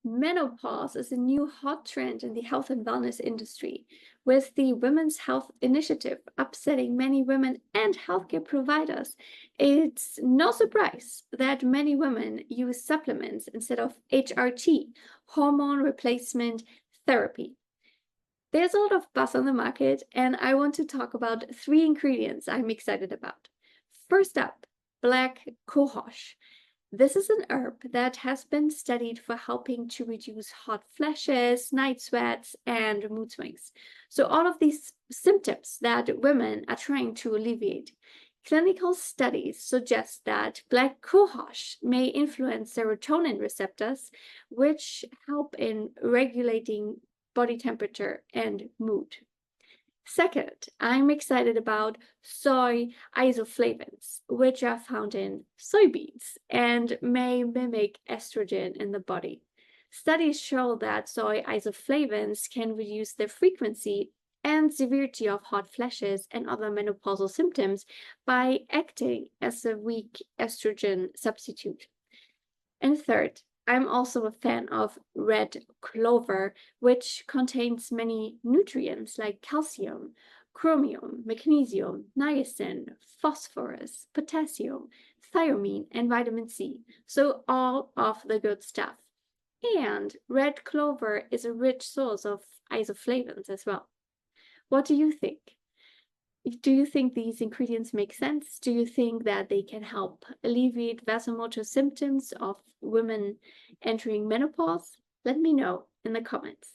Menopause is a new hot trend in the health and wellness industry, with the Women's Health Initiative upsetting many women and healthcare providers. It's no surprise that many women use supplements instead of HRT, hormone replacement therapy. There's a lot of buzz on the market, and I want to talk about three ingredients I'm excited about. First up, Black Cohosh. This is an herb that has been studied for helping to reduce hot flashes, night sweats, and mood swings. So, all of these symptoms that women are trying to alleviate. Clinical studies suggest that black cohosh may influence serotonin receptors, which help in regulating body temperature and mood. Second, I'm excited about soy isoflavones, which are found in soybeans and may mimic estrogen in the body. Studies show that soy isoflavones can reduce the frequency and severity of hot flashes and other menopausal symptoms by acting as a weak estrogen substitute. And third, I'm also a fan of red clover, which contains many nutrients like calcium, chromium, magnesium, niacin, phosphorus, potassium, thiamine, and vitamin C. So, all of the good stuff. And red clover is a rich source of isoflavones as well. What do you think? Do you think these ingredients make sense? Do you think that they can help alleviate vasomotor symptoms of women entering menopause? Let me know in the comments.